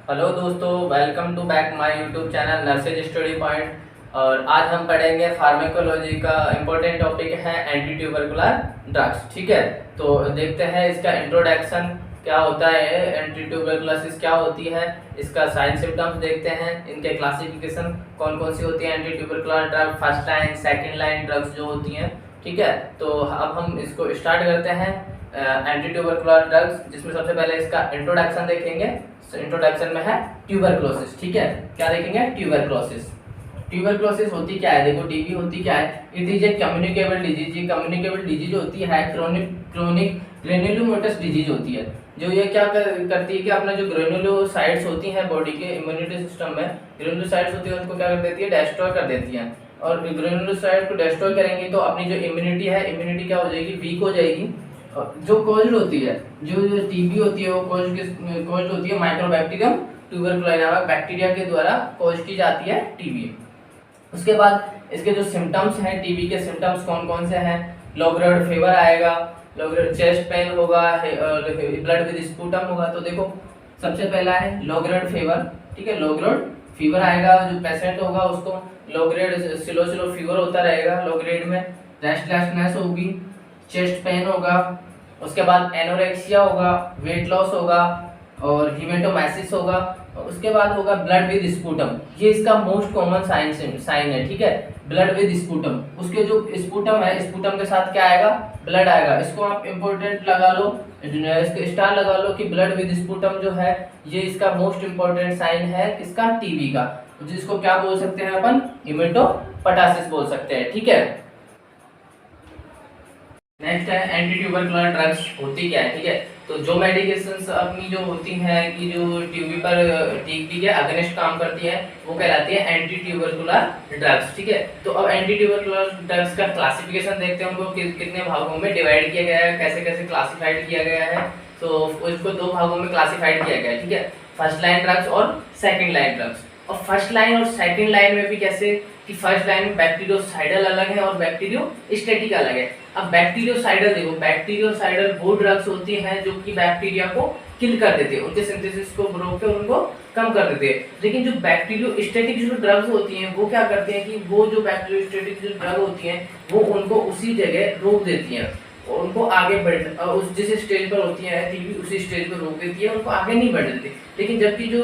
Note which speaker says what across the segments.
Speaker 1: Hello दोस्तों, welcome to back my YouTube channel nurses study point. और आज हम पढ़ेंगे फार्माकोलॉजी का इम्पोर्टेंट टॉपिक है एंटी ट्यूबरकुलर ड्रग्स। ठीक है, तो देखते हैं इसका इंट्रोडक्शन क्या होता है, एंटी ट्यूबरकुलोसिस क्या होती है, इसका साइन सिम्टम्स देखते हैं, इनके क्लासिफिकेशन कौन कौन सी होती है, anti tubercular drug first line second line drugs जो होती हैं। ठीक है, तो अब हम इसको स्टार्ट करते हैं एंटी ट्यूबरकुलर ड्रग्स, जिसमें सबसे पहले इसका इंट्रोडक्शन देखेंगे। इंट्रोडक्शन में है ट्यूबरकुलोसिस। ठीक है, क्या देखेंगे? ट्यूबरकुलोसिस। ट्यूबरकुलोसिस होती क्या है? देखो, टीबी होती क्या है? It is A communicable disease. ये कम्युनिकेबल डिजीज होती है, क्रोनिक ग्रेन्युलोमेटस डिजीज होती है। जो ये क्या करती है कि अपना जो ग्रेन्युलोसाइट्स होती हैं बॉडी के इम्यूनिटी सिस्टम में, ग्रेन्युलोसाइट्स होती है उनको क्या कर देती है? डिस्ट्रॉय कर देती है। और ग्रेन्युलोसाइट को डिस्ट्रॉय करेंगी तो अपनी जो इम्यूनिटी है, इम्यूनिटी क्या हो जाएगी? वीक हो जाएगी। जो कॉज्ड होती है, जो टीबी होती है, वो कॉज्ड होती है माइक्रोबैक्टीरियम ट्यूबरकुलोसिस नामक बैक्टीरिया के द्वारा कॉज की जाती है टीबी। उसके बाद इसके जो सिम्टम्स हैं, टीबी के सिम्टम्स कौन कौन से हैं? लो ग्रेड फीवर आएगा, लो ग्रेड चेस्ट पेन होगा, ब्लड विद स्पूटम होगा। तो देखो, सबसे पहला है लो ग्रेड फीवर। ठीक है, लो ग्रेड फीवर आएगा, जो पेशेंट होगा उसको लो ग्रेड स्लो फीवर होता रहेगा। लो ग्रेड में रेस्टलेसनेस होगी, चेस्ट पेन होगा, उसके बाद एनोरेक्सिया होगा, वेट लॉस होगा और हीमेटोमाइसिस होगा। और उसके बाद होगा ब्लड विद स्पूटम। ये इसका मोस्ट कॉमन साइन है। ठीक है, ब्लड विद स्पूटम। उसके जो स्पूटम है, स्पूटम के साथ क्या आएगा? ब्लड आएगा। इसको आप इंपॉर्टेंट लगा लो, इसके स्टार लगा लो कि ब्लड विद स्पूटम जो है ये इसका मोस्ट इंपॉर्टेंट साइन है किसका? टीबी का, जिसको क्या बोल सकते हैं अपन? हीमेटोपटासिस बोल सकते हैं। ठीक है, नेक्स्ट है एंटी ट्यूबरकुलर ड्रग्स होती क्या है। ठीक है, तो जो मेडिकेशंस अपनी जो होती हैं कि जो टीबी के अगेंस्ट काम करती है, वो कहलाती है एंटी ट्यूबरकुलर ड्रग्स। ठीक है, तो अब एंटी ट्यूबरकुलर ड्रग्स का क्लासिफिकेशन देखते हैं, उनको कितने भागों में डिवाइड किया गया है, कैसे कैसे क्लासिफाइड किया गया है। तो उसको दो भागों में क्लासिफाइड किया गया है। ठीक है, फर्स्ट लाइन ड्रग्स और सेकेंड लाइन ड्रग्स। और फर्स्ट लाइन और सेकेंड लाइन में भी कैसे कि फर्स्ट लाइन में बैक्टीरियोसाइडल अलग है और बैक्टीरियोस्टैटिक अलग है। अब बैक्टीरियोसाइडल देखो, बैक्टीरियोसाइडल वो ड्रग्स होती हैं जो कि बैक्टीरिया को किल कर देते हैं, उनके सिंथेसिस को रोक के उनको कम कर देते हैं। लेकिन जो बैक्टीरियोस्टैटिक जो ड्रग्स होती हैं वो क्या करते हैं कि वो जो बैक्टीरियोस्टैटिक जो ड्रग होती हैं वो उनको उसी जगह रोक देती हैं, उनको आगे बढ़ उस जिस स्टेज पर होती है टीबी उसी स्टेज पर रोक देती है, उनको आगे नहीं बढ़ देती। लेकिन जबकि जो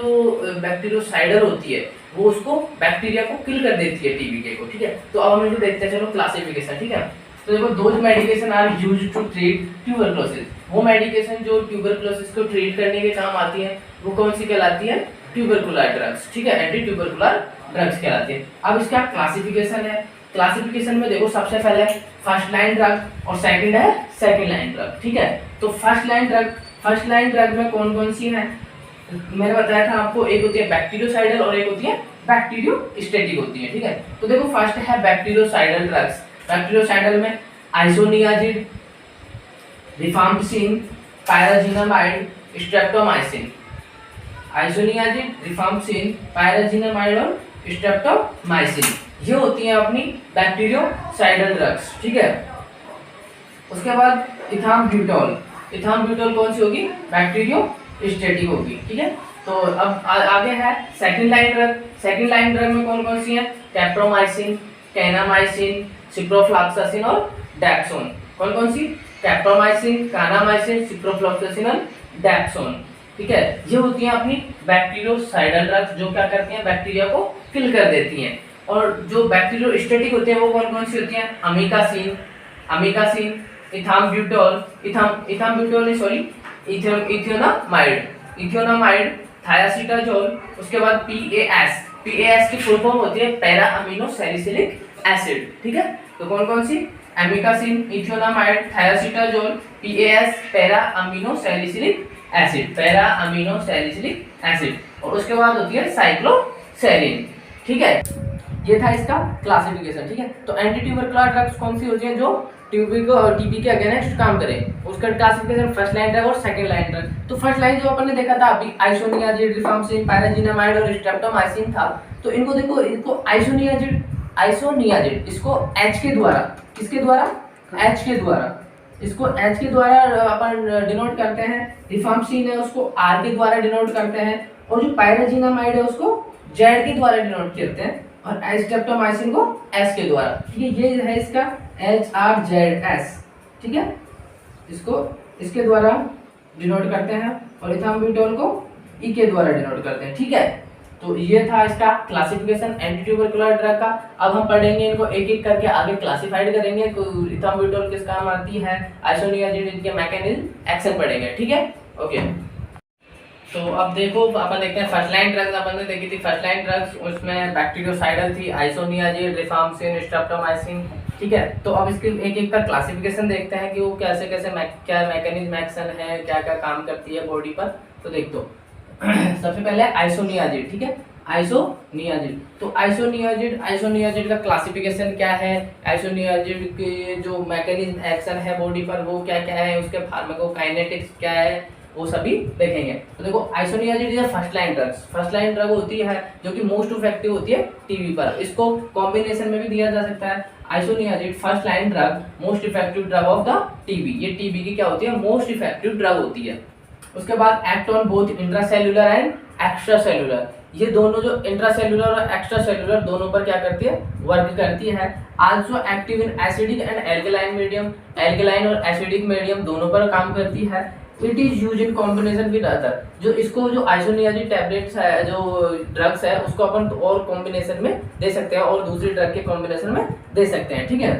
Speaker 1: बैक्टीरियोसाइडल होती है वो उसको बैक्टीरिया को किल कर देती है टीबी के को। ठीक है, तो अब हम इनको देखते हैं, चलो क्लासिफिकेशन। ठीक है, तो देखो, दो medication are used to treat tuberculosis. वो मेडिकेशन जो ट्यूबरकुलोसिस को ट्रीट करने के काम आती है वो कौन सी कहलाती है? Tubercular drugs. ठीक है, एंटी ट्यूबरकुलर ड्रग्स कहलाती है। अब इसका क्लासिफिकेशन है, क्लासिफिकेशन में देखो, सबसे पहले फर्स्ट लाइन ड्रग और सेकंड है सेकंड लाइन ड्रग। ठीक है, तो फर्स्ट लाइन ड्रग में कौन कौन सी है? मैंने बताया था आपको, एक होती है बैक्टीरियोसाइडल और एक होती है बैक्टीरियोस्टैटिक होती है। ठीक है, तो देखो, फर्स्ट है बैक्टीरियोसाइडल ड्रग्स। बैक्टीरियोसाइडल में isoniazid, rifampicin, pyrazinamide, streptomycin. Isoniazid, rifampicin, pyrazinamide और स्ट्रेप्टोमाइसिन, ये होती हैं अपनी बैक्टीरियोसाइडल ड्रग्स। ठीक है, उसके बाद इथाम्ब्यूटोल। इथाम्ब्यूटोल कौन सी होगी? बैक्टीरियोस्टैटिक होगी। ठीक है, तो अब आगे है second line drug. Second line drug में कौन कौन सी है? कैप्रोमाइसिन, कैनामाइसिन, सिप्रोफ्लॉक्सासिन और डैक्सोन। कौन कौन सी? कैप्रोमाइसिन, कैनामाइसिन, सिप्रोफ्लॉक्सासिन और डैक्सोन। ठीक है, ये होती हैं अपनी बैक्टीरियोसाइडल ड्रग्स जो क्या करती हैं? बैक्टीरिया को किल कर देती हैं। और जो बैक्टीरियोस्टैटिक होते हैं वो कौन कौन सी होती हैं? अमीकासिन, इथाम्ब्यूटोल, इथेनोमाइड, थायासिटाजोल। उसके बाद पीएएस की फुल फॉर्म होती है पैरा अमीनो सैलिसिलिक एसिड। ठीक है, तो कौन कौन सी? Amikacin, ethionamide, thiacetazone, PAS, para amino salicylic acid. और उसके बाद होती है साइक्लोसेरिन। ठीक है, ये था इसका क्लासिफिकेशन। ठीक है, तो एंटी ट्यूबरकुलर ड्रग्स कौन सी होती हैं जो टीबी के अगेंस्ट काम करें? उसका क्लासिफिकेशन फर्स्ट लाइन ड्रग और सेकंड लाइन ड्रग। तो फर्स्ट लाइन जो अपन ने देखा था अभी, आइसोनियाजिड, रिफाम्पिसिन, पायराजिनामाइड और स्ट्रेप्टोमाइसिन था। तो इनको देखो, इनको आइसोनियाजिड इसको H के द्वारा, किसके द्वारा? H के द्वारा, इसको H के द्वारा अपन डिनोट करते हैं। रिफाम्पिसिन है उसको R के द्वारा डिनोट करते हैं। और जो पायराजीनामाइड है उसको जेड के द्वारा डिनोट करते हैं और स्ट्रेप्टोमाइसिन को एस के द्वारा। ठीक है, ये है इसका HRZS। ठीक है, इसको इसके द्वारा डिनोट करते हैं और इथाम्बुटोल को ई के द्वारा डिनोट करते हैं। ठीक है, तो ये था इसका क्लासिफिकेशन एंटी ट्यूबरकुलर ड्रग का। अब हम पढ़ेंगे इनको एक एक करके, आगे क्लासिफाइड करेंगे। इथाम्बुटोल किस काम आती है, आइसोनियाजिड के मैकेनिज्म एक्शन पढ़ेंगे। ठीक है, ओके। तो अब देखो अपन देखते हैं फर्स्ट लाइन ड्रग्स अपन ने देखी थी। फर्स्ट लाइन ड्रग्स उसमें बैक्टीरियोसाइडल थी, आइसोनियाजिड, रिफाम्पिसिन, स्ट्रेप्टोमाइसिन। ठीक है, तो अब इसके एक एक का क्लासिफिकेशन देखते हैं कि वो कैसे कैसे क्या मैकेनिज्म एक्शन है, क्या क्या काम करती है बॉडी पर। तो देख दो सबसे पहले आइसोनियाजिड। ठीक है, आइसोनियाजिड। तो आइसोनियाजिड का क्लासिफिकेशन क्या है, आइसोनियाजिड के जो मैकेनिज्म एक्शन है बॉडी पर वो क्या क्या है, उसके फार्माकोकाइनेटिक्स क्या है, वो सभी देखेंगे। तो देखो isoniazid is first line drugs. First line drug होती है जो कि मोस्ट इफेक्टिव होती है टीबी पर। इसको कॉम्बिनेशन में भी दिया जा सकता है। Isoniazid first line drug, most effective drug of the TB. ये टीबी की क्या होती है, मोस्ट इफेक्टिव ड्रग होती है। उसके बाद act on both intracellular and extra cellular. ये दोनों जो इंट्रासेल्युलर और एक्स्ट्रा सेल्युलर दोनों पर क्या करती है, वर्क करती है। Also active in acidic and alkaline medium, alkaline और एसिडिक मीडियम दोनों पर काम करती है। It is use in combination with other. जो इसको जो आइसोनियाजिड टैबलेट्स है, जो ड्रग्स है, उसको अपन और कॉम्बिनेशन में दे सकते हैं और दूसरी ड्रग के कॉम्बिनेशन में दे सकते हैं। ठीक है,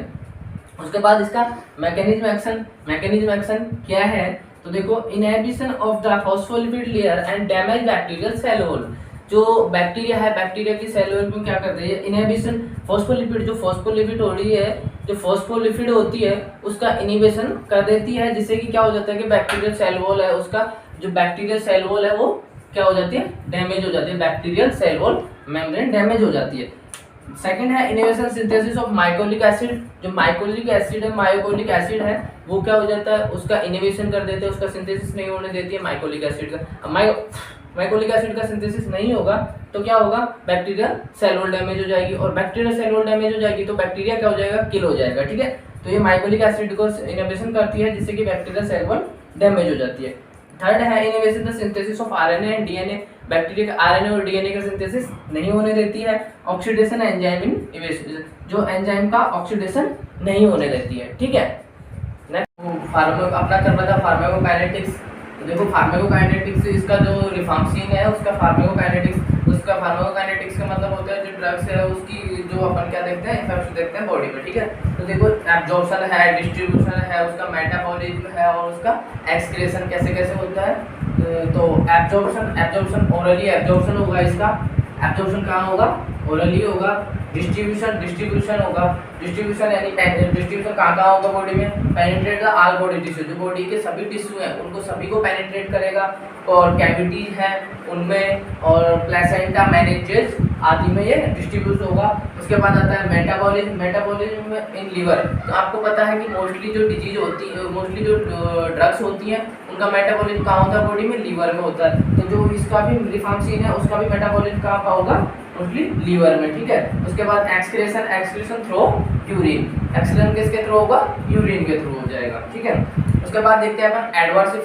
Speaker 1: उसके बाद इसका मैकेनिज्म एक्शन क्या है। तो देखो inhibition of the phospholipid layer and damage bacterial cell wall. जो बैक्टीरिया है, बैक्टीरिया की सेल वॉल में क्या करती है, इनहिबिशन फॉस्फोलिपिड, जो फॉस्फोलिपिड हो रही है, जो फॉस्फोलिपिड होती है उसका इनहिबिशन कर देती है, जिससे कि क्या हो जाता है कि बैक्टीरियल सेल वॉल है, उसका जो बैक्टीरियल सेल वॉल है वो क्या हो जाती है, डैमेज हो जाती है। Bacterial cell wall membrane damage हो जाती है। सेकंड है inhibition synthesis of mycolic acid. जो माइकोलिक एसिड है, मायोकोलिक एसिड है, वो क्या हो जाता है, उसका इनहिबिशन कर देते हैं, उसका सिंथेसिस नहीं होने देती है माइकोलिक एसिड का। माइकोलिक एसिड का सिंथेसिस नहीं होगा तो क्या होगा, बैक्टीरियल सेल वॉल डैमेज हो जाएगी, और बैक्टीरियल सेल वॉल डैमेज हो जाएगी तो बैक्टीरिया क्या हो जाएगा, किल हो जाएगा। ठीक है, तो ये माइकोलिक एसिड को इनहिबिशन करती है, जिससे कि बैक्टीरियल सेल वॉल डैमेज हो जाती है। थर्ड है inhibition the synthesis of RNA and DNA. Bacteria का आरएनए और डीएनए का सिंथेसिस नहीं होने देती है। ऑक्सीडेशन एंजाइम इन इवेशन, जो एंजाइम का ऑक्सीडेशन नहीं होने देती है। ठीक है, नेक्स्ट अपना चल रहा था फार्माकोकाइनेटिक्स। तो देखो फार्माकोकाइनेटिक्स, इसका जो रिफाम्पिसिन है उसका फार्माकोकाइनेटिक्स का मतलब होता है जो ड्रग्स है उसकी जो अपन क्या देखते हैं, इफेक्ट्स देखते हैं बॉडी में। ठीक है, तो देखो एब्जॉर्प्शन है, डिस्ट्रीब्यूशन है, उसका मेटाबॉलिज्म है और उसका एक्सक्रीशन कैसे कैसे होता है। तो एब्जॉर्प्शन ओरली एब्जॉर्प्शन होगा, इसका एब्जॉर्प्शन कहाँ होगा, ओरली होगा। डिस्ट्रीब्यूशन होगा, डिस्ट्रीब्यूशन यानी डिस्ट्रीब्यूशन कहाँ होगा बॉडी में, penetrate the all body tissue. जो बॉडी के सभी टिश्यू हैं उनको सभी को पेनिट्रेट करेगा, और कैविटीज हैं उनमें, और प्लेसेंटा, मेनिंजेस आदि में ये डिस्ट्रीब्यूट होगा। उसके बाद आता है मेटाबॉलिज्म इन लीवर। तो आपको पता है कि मोस्टली जो डिजीज होती है, मोस्टली जो ड्रग्स होती हैं उनका मेटाबॉलिज्म कहाँ होता है, बॉडी में, लीवर में होता है। तो जो इसका भी रिफाम्पिसिन है उसका भी मेटाबॉलिज्म कहाँ होगा, मोस्टली लीवर में। ठीक है, उसके बाद एक्सक्रीशन थ्रू यूरिन। एक्सक्रीशन किसके थ्रू होगा, यूरिन के थ्रू हो जाएगा। ठीक है, उसके बाद देखते हैं अपन एडवर्स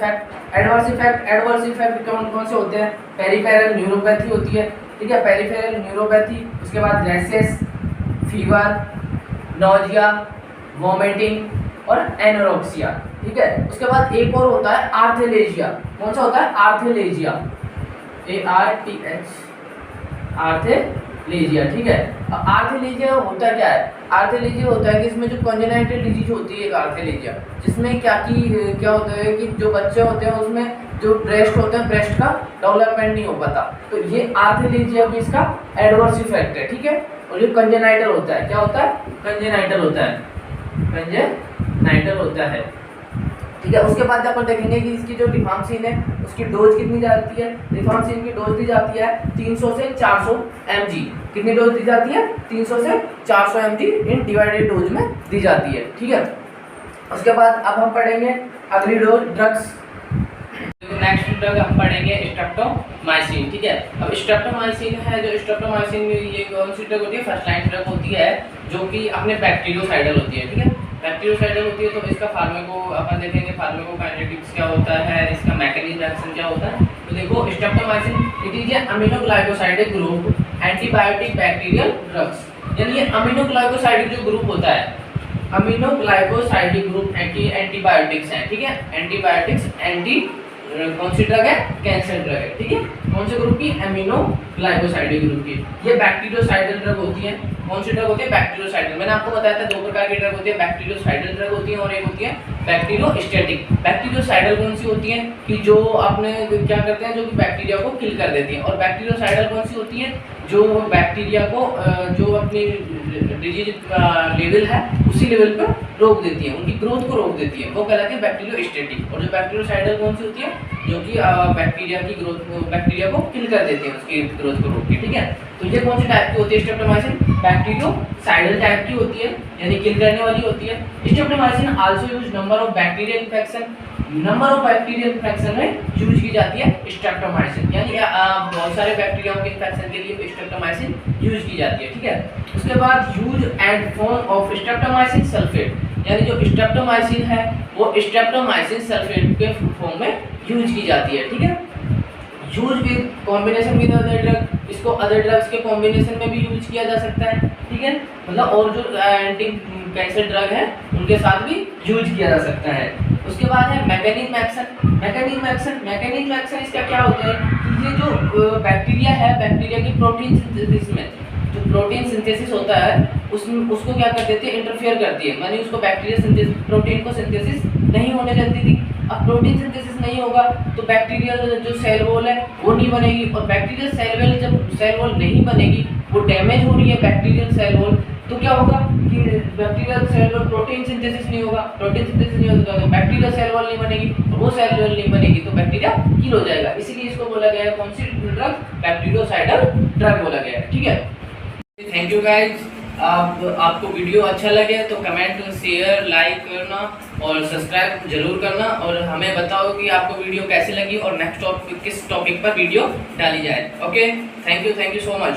Speaker 1: इफेक्ट कौन से होते हैं। पेरिफेरल न्यूरोपैथी होती है। ठीक है, पेरिफेरल न्यूरोपैथी। उसके बाद रैशेस, फीवर, नोजिया, वोमिटिंग और एनोरेक्सिया। ठीक है, उसके बाद एक और होता है आर्थेलेजिया। कौन सा होता है, आर्थेलेजिया, आर्थेलेजिया। ठीक है, आर्थेलेजिया होता क्या है, आर्थेलेजिया होता है कि इसमें जो कंजेनाइटल डिजीज होती है आर्थेलेजिया, जिसमें क्या होता है कि जो बच्चे होते हैं उसमें जो ब्रेस्ट होते हैं, ब्रेस्ट का डेवलपमेंट नहीं हो पाता। तो ये आर्थेलेजिया भी इसका एडवर्स इफेक्ट है। ठीक है, और ये कंजेनाइटल होता है, क्या होता है, कंजेनाइटल होता है। ठीक है, उसके बाद अपन देखेंगे कि इसकी जो रिफाम्पिसिन है उसकी डोज कितनी जाती है। रिफाम्पिसिन की डोज दी जाती है 300 से 400 mg। कितनी डोज दी जाती है, 300 से 400 mg इन डिवाइडेड डोज में दी जाती है। ठीक है, उसके बाद अब हम पढ़ेंगे अगली डोज ड्रग्स। नेक्स्ट ड्रग हम पढ़ेंगे स्ट्रेप्टोमाइसिन। ठीक है, अब स्ट्रेप्टोमाइसिन है, जो स्ट्रेप्टोमाइसिन ये कौन सी ड्रग होती है, फर्स्ट लाइन ड्रग होती है, जो कि अपने बैक्टीरियोसाइडल होती है। ठीक है, बैक्टीरियोसाइडल होती है। तो इसका अपन देखेंगे फार्माकोकाइनेटिक्स क्या होता है, इसका मैकेनिज्म एक्शन क्या होता है। तो देखो streptomycin it is a aminoglycosidic group antibiotic bacterial drugs. यानी ये अमीनोग्लाइकोसाइडिक जो ग्रुप होता है, अमीनोग्लाइकोसाइडिक ग्रुप एंटीबायोटिक्स हैं, ठीक है, एंटीबायोटिक्स एंटी कौन सी ड्रग है, कैंसर ड्रग है, ठीक है, कौन से ग्रुप की, अमीनोग्लाइकोसाइडिक ग्रुप की। ये बैक्टीरियोसाइडल ड्रग होती है। कौन सी ड्रग होती है, बैक्टीरियोसाइडल। मैंने आपको बताया था दो प्रकार की ड्रग होती है, बैक्टीरियोसाइडल ड्रग होती है और एक होती है बैक्टीरियोस्टैटिक। बैक्टीरियोसाइडल कौन सी होती है कि जो अपने क्या करते हैं, जो कि बैक्टीरिया को किल कर देती है। और बैक्टीरियोसाइडल कौन सी होती है, जो बैक्टीरिया को जो अपनी डिजीज लेवल है उसी लेवल पर रोक देती है, उनकी ग्रोथ को रोक देती है, वो कहलाती है बैक्टीरियोस्टैटिक। और जो बैक्टीरियोसाइडल कौन सी होती है, जो कि बैक्टीरिया की ग्रोथ, बैक्टीरिया को किल कर देती है, उसकी ग्रोथ को रोक के, ठीक है। तो ये कौन सी टाइप की होती है, स्ट्रेप्टोमाइसिन बैक्टीरियोसाइडल टाइप की होती है, यानी किल करने वाली होती है। Streptomycin also use number of bacterial infection, number of bacterial infection में यूज की जाती है स्ट्रेप्टोमाइसिन, यानी बहुत सारे बैक्टीरियाओं के इन्फेक्शन के लिए स्ट्रेप्टोमाइसिन यूज की जाती है, ठीक है। उसके बाद use and form of streptomycin sulphate, यानी जो स्ट्रेप्टोमाइसिन है वो स्ट्रेप्टोमाइसिन सल्फेट के फॉर्म में यूज की जाती है, ठीक है। Use with combination with other drug, इसको अदर ड्रग्स के कॉम्बिनेशन में भी यूज किया जा सकता है, ठीक है, मतलब और जो एंटी कैंसर ड्रग है उनके साथ भी यूज किया जा सकता है। उसके बाद है मैकेनिज्म एक्शन इसका क्या होता है कि ये जो बैक्टीरिया है, बैक्टीरिया की प्रोटीन सिंथेसिस में जो प्रोटीन सिंथेसिस होता है उसको क्या कर देती है, इंटरफेयर करती है, यानी उसको बैक्टीरिया सिंथेसिस, प्रोटीन को सिंथेसिस नहीं होने देती थी। अब प्रोटीन सिंथेसिस नहीं होगा तो बैक्टीरिया जो सेल वॉल है वो नहीं बनेगी, और बैक्टीरियल सेल वॉल, जब सेल वॉल नहीं बनेगी, वो डैमेज हो रही है बैक्टीरियल सेल वॉल, तो क्या होगा कि bacterial cell wall, protein synthesis नहीं होगा, प्रोटीन सिंथेसिस नहीं होगा तो बैक्टीरियल सेल वॉल नहीं बनेगी, और वो सेल वॉल नहीं बनेगी तो बैक्टीरिया किल हो जाएगा। इसीलिए इसको बोला गया है कौन सी ड्रग, बैक्टीरियोसाइडल ड्रग बोला गया है, ठीक है। Thank you guys. आपको वीडियो अच्छा लगे तो कमेंट, शेयर, लाइक करना और सब्सक्राइब जरूर करना, और हमें बताओ कि आपको वीडियो कैसी लगी और नेक्स्ट टॉपिक किस टॉपिक पर वीडियो डाली जाए। Okay, thank you so much.